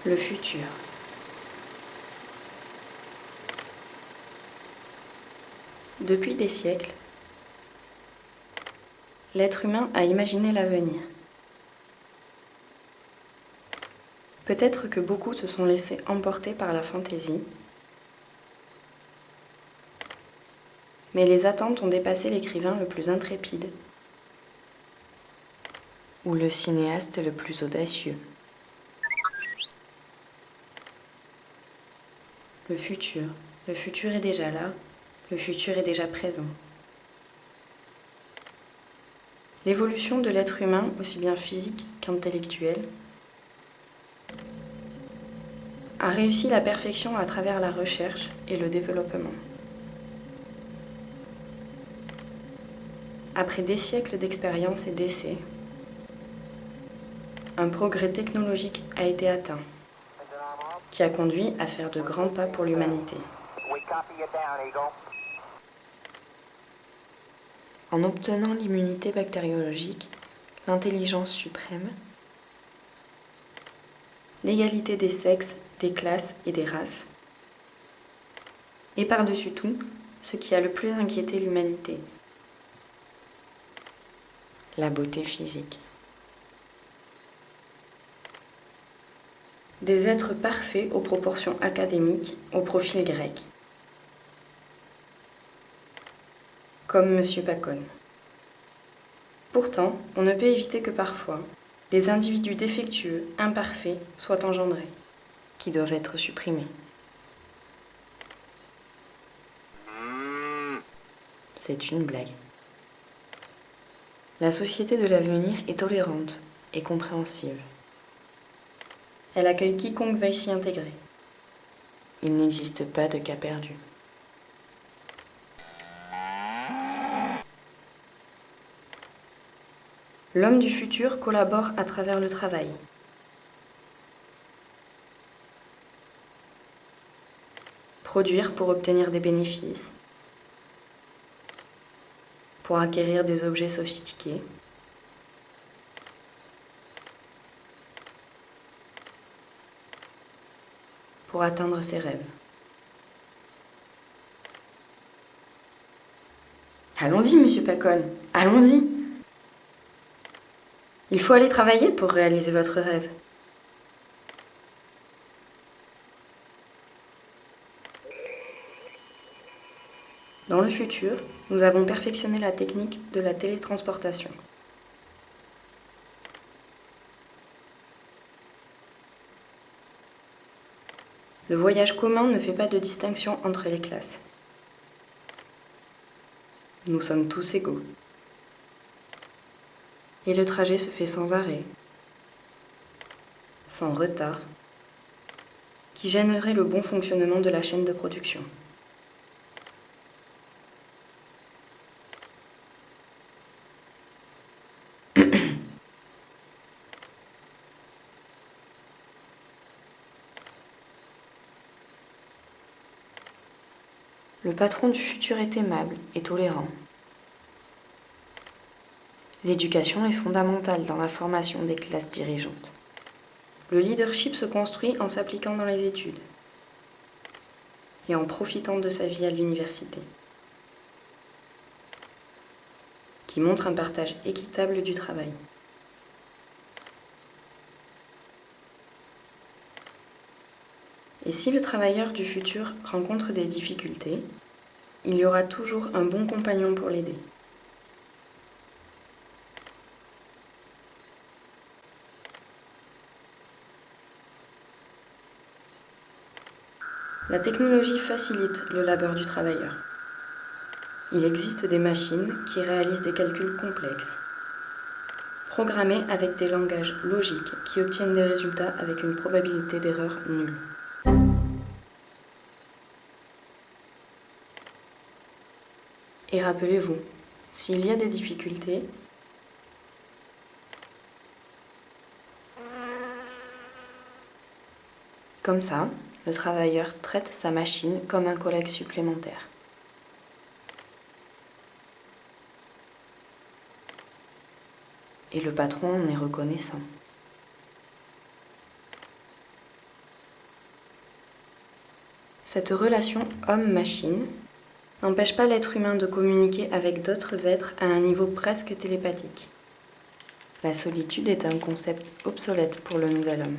Le futur. Depuis des siècles, l'être humain a imaginé l'avenir. Peut-être que beaucoup se sont laissés emporter par la fantaisie, mais les attentes ont dépassé l'écrivain le plus intrépide ou le cinéaste le plus audacieux. Le futur est déjà là, le futur est déjà présent. L'évolution de l'être humain, aussi bien physique qu'intellectuelle, a réussi la perfection à travers la recherche et le développement. Après des siècles d'expérience et d'essais, un progrès technologique a été atteint, qui a conduit à faire de grands pas pour l'humanité. En obtenant l'immunité bactériologique, l'intelligence suprême, l'égalité des sexes, des classes et des races, et par-dessus tout, ce qui a le plus inquiété l'humanité, la beauté physique. Des êtres parfaits aux proportions académiques, au profil grec, comme M. Bacon. Pourtant, on ne peut éviter que parfois, des individus défectueux, imparfaits, soient engendrés, qui doivent être supprimés. C'est une blague. La société de l'avenir est tolérante et compréhensive. Elle accueille quiconque veuille s'y intégrer. Il n'existe pas de cas perdu. L'homme du futur collabore à travers le travail. Produire pour obtenir des bénéfices, pour acquérir des objets sophistiqués, pour atteindre ses rêves. Allons-y, monsieur Bacon, allons-y. Il faut aller travailler pour réaliser votre rêve. Dans le futur, nous avons perfectionné la technique de la télétransportation. Le voyage commun ne fait pas de distinction entre les classes. Nous sommes tous égaux. Et le trajet se fait sans arrêt, sans retard, qui gênerait le bon fonctionnement de la chaîne de production. Le patron du futur est aimable et tolérant. L'éducation est fondamentale dans la formation des classes dirigeantes. Le leadership se construit en s'appliquant dans les études et en profitant de sa vie à l'université, qui montre un partage équitable du travail. Et si le travailleur du futur rencontre des difficultés, il y aura toujours un bon compagnon pour l'aider. La technologie facilite le labeur du travailleur. Il existe des machines qui réalisent des calculs complexes, programmées avec des langages logiques qui obtiennent des résultats avec une probabilité d'erreur nulle. Et rappelez-vous, s'il y a des difficultés, comme ça, le travailleur traite sa machine comme un collègue supplémentaire. Et le patron en est reconnaissant. Cette relation homme-machine n'empêche pas l'être humain de communiquer avec d'autres êtres à un niveau presque télépathique. La solitude est un concept obsolète pour le nouvel homme.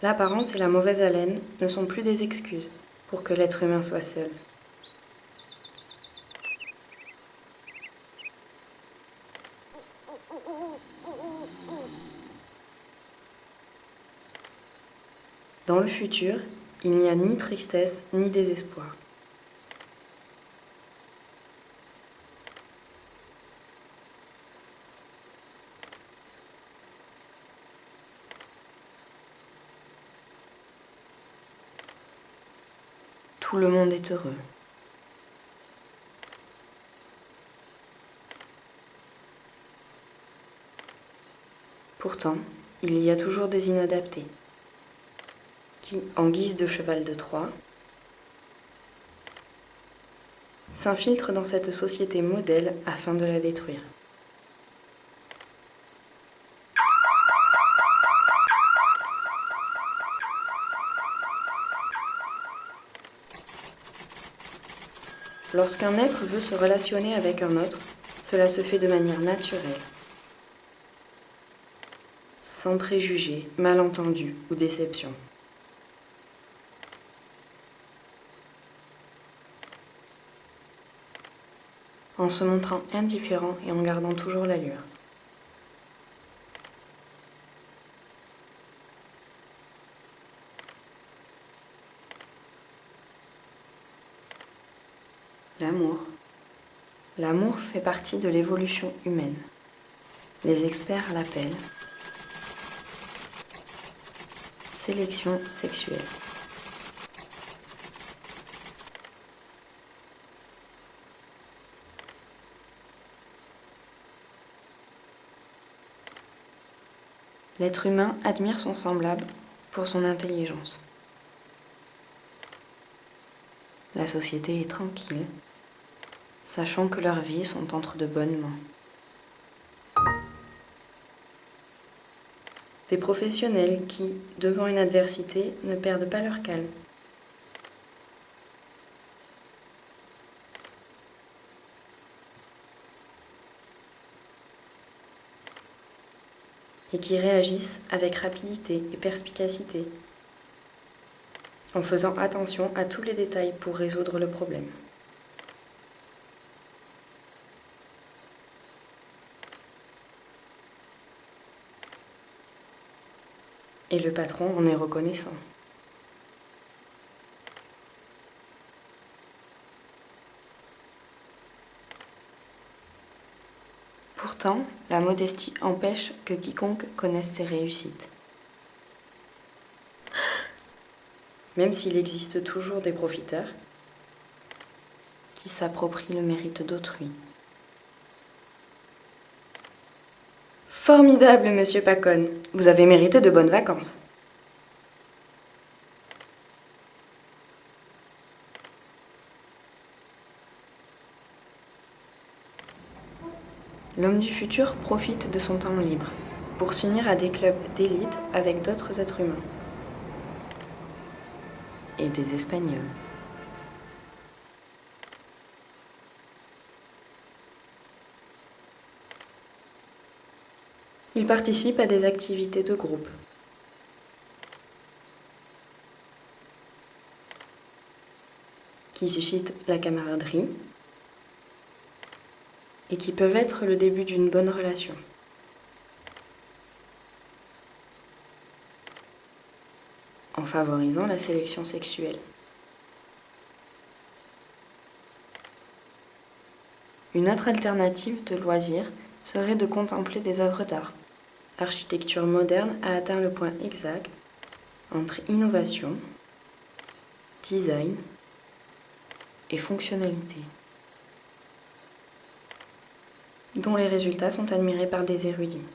L'apparence et la mauvaise haleine ne sont plus des excuses pour que l'être humain soit seul. Dans le futur, il n'y a ni tristesse ni désespoir. Tout le monde est heureux. Pourtant, il y a toujours des inadaptés qui, en guise de cheval de Troie, s'infiltrent dans cette société modèle afin de la détruire. Lorsqu'un être veut se relationner avec un autre, cela se fait de manière naturelle, sans préjugés, malentendus ou déception. En se montrant indifférent et en gardant toujours l'allure. L'amour. L'amour fait partie de l'évolution humaine. Les experts l'appellent sélection sexuelle. L'être humain admire son semblable pour son intelligence. La société est tranquille, sachant que leurs vies sont entre de bonnes mains. Des professionnels qui, devant une adversité, ne perdent pas leur calme. Et qui réagissent avec rapidité et perspicacité, en faisant attention à tous les détails pour résoudre le problème. Et le patron en est reconnaissant. Pourtant, la modestie empêche que quiconque connaisse ses réussites. Même s'il existe toujours des profiteurs qui s'approprient le mérite d'autrui. Formidable, monsieur Pacon. Vous avez mérité de bonnes vacances. L'homme du futur profite de son temps libre pour s'unir à des clubs d'élite avec d'autres êtres humains. Et des Espagnols. Il participe à des activités de groupe. Qui suscitent la camaraderie et qui peuvent être le début d'une bonne relation. En favorisant la sélection sexuelle. Une autre alternative de loisir serait de contempler des œuvres d'art. L'architecture moderne a atteint le point exact entre innovation, design et fonctionnalité, dont les résultats sont admirés par des érudits.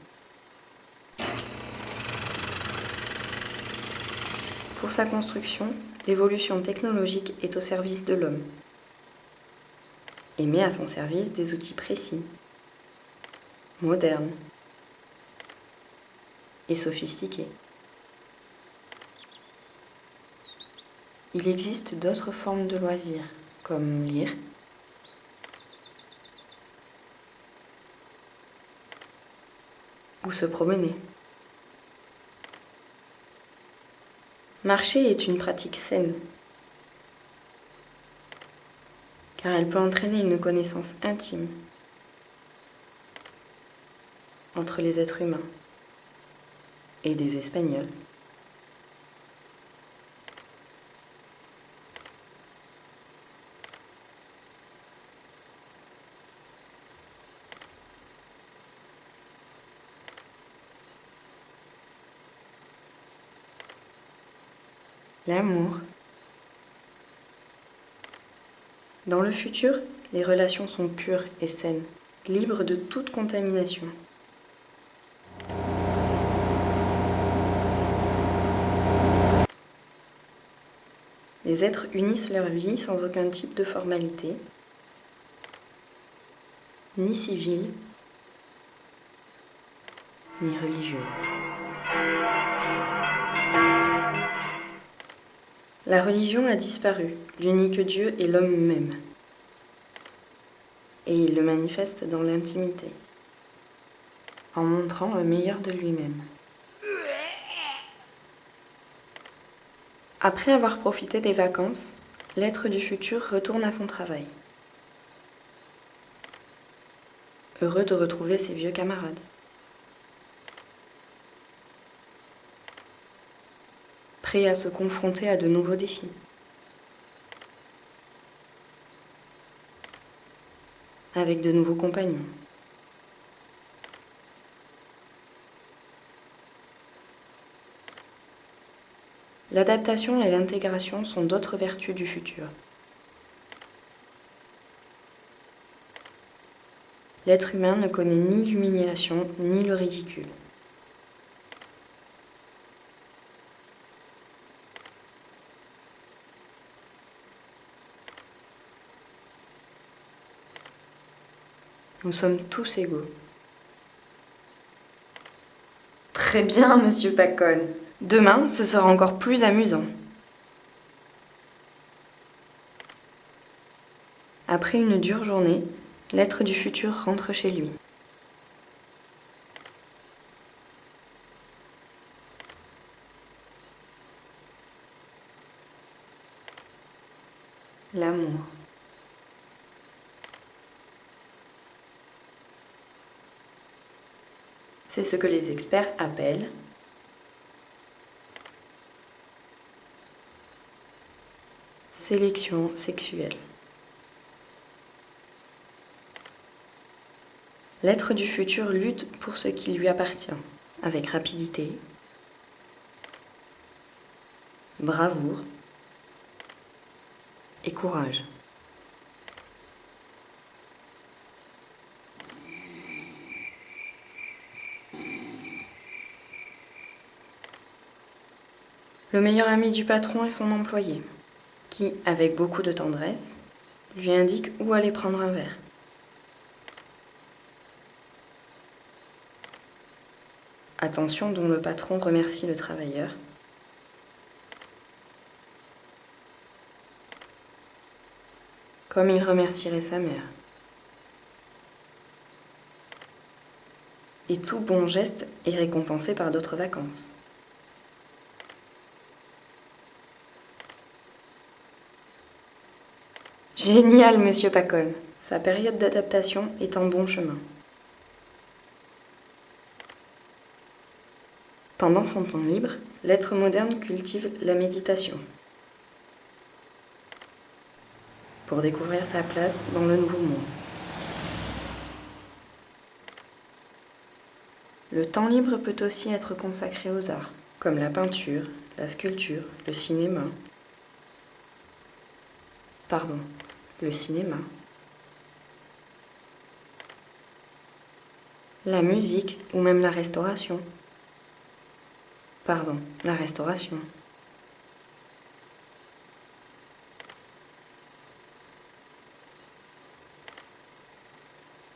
Pour sa construction, l'évolution technologique est au service de l'homme et met à son service des outils précis, modernes, et sophistiquée. Il existe d'autres formes de loisirs, comme lire, ou se promener. Marcher est une pratique saine, car elle peut entraîner une connaissance intime entre les êtres humains et des Espagnols. L'amour. Dans le futur, les relations sont pures et saines, libres de toute contamination. Les êtres unissent leur vie sans aucun type de formalité, ni civile, ni religieuse. La religion a disparu, l'unique Dieu est l'homme même. Et il le manifeste dans l'intimité, en montrant le meilleur de lui-même. Après avoir profité des vacances, l'être du futur retourne à son travail. Heureux de retrouver ses vieux camarades. Prêt à se confronter à de nouveaux défis. Avec de nouveaux compagnons. L'adaptation et l'intégration sont d'autres vertus du futur. L'être humain ne connaît ni l'humiliation ni le ridicule. Nous sommes tous égaux. Très bien, monsieur Pacon. Demain, ce sera encore plus amusant. Après une dure journée, l'être du futur rentre chez lui. L'amour. C'est ce que les experts appellent sélection sexuelle. L'être du futur lutte pour ce qui lui appartient, avec rapidité, bravoure et courage. Le meilleur ami du patron est son employé, qui, avec beaucoup de tendresse, lui indique où aller prendre un verre. Attention dont le patron remercie le travailleur. Comme il remercierait sa mère. Et tout bon geste est récompensé par d'autres vacances. Génial, monsieur Pacon. Sa période d'adaptation est en bon chemin. Pendant son temps libre, l'être moderne cultive la méditation pour découvrir sa place dans le nouveau monde. Le temps libre peut aussi être consacré aux arts, comme la peinture, la sculpture, le cinéma. Le cinéma. La musique ou même la restauration. La restauration.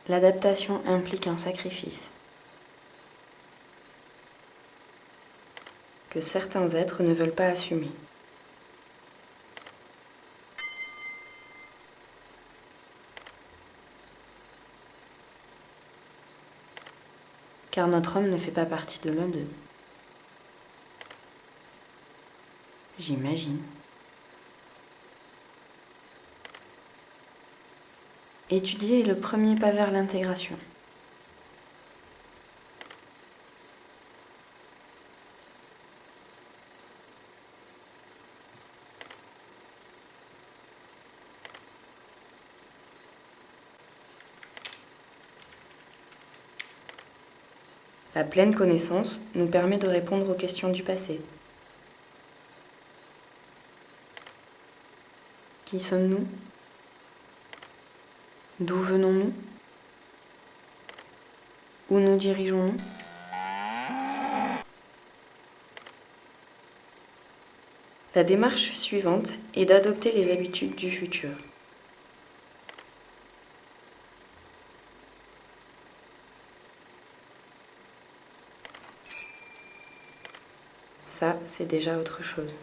L'adaptation implique un sacrifice. que certains êtres ne veulent pas assumer. Car notre homme ne fait pas partie de l'un d'eux. J'imagine. Étudier est le premier pas vers l'intégration. La pleine connaissance nous permet de répondre aux questions du passé. Qui sommes-nous? D'où venons-nous? Où nous dirigeons-nous? La démarche suivante est d'adopter les habitudes du futur. Ça, c'est déjà autre chose.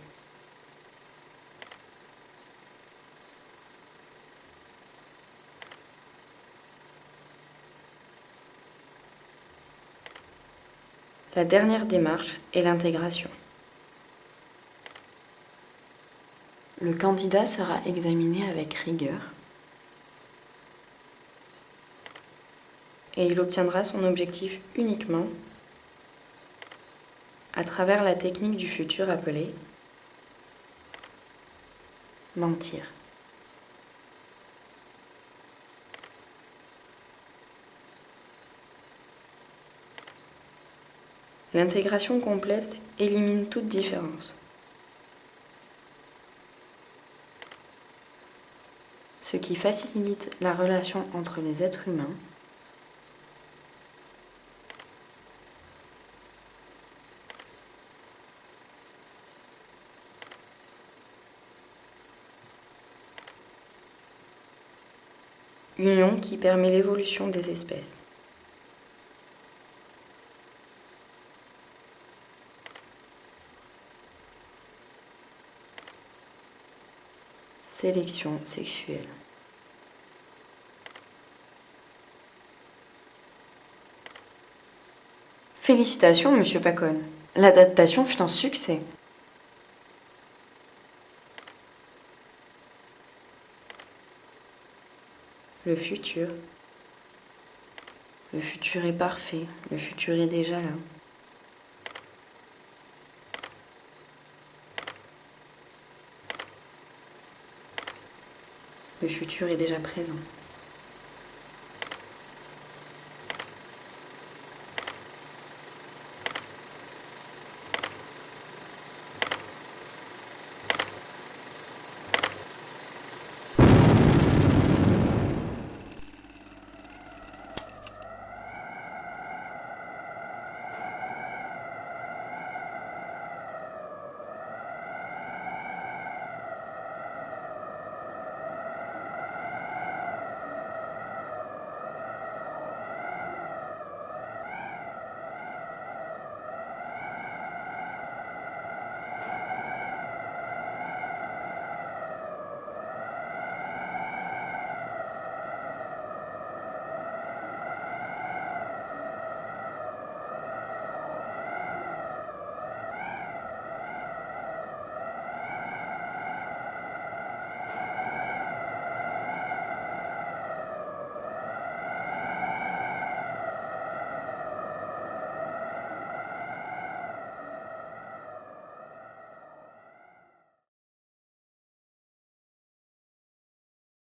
La dernière démarche est l'intégration. Le candidat sera examiné avec rigueur et il obtiendra son objectif uniquement à travers la technique du futur appelée mentir. L'intégration complète élimine toute différence, ce qui facilite la relation entre les êtres humains union qui permet l'évolution des espèces. Sélection sexuelle. Félicitations, Monsieur Pacone. L'adaptation fut un succès. Le futur. Le futur est parfait. Le futur est déjà là. Le futur est déjà présent.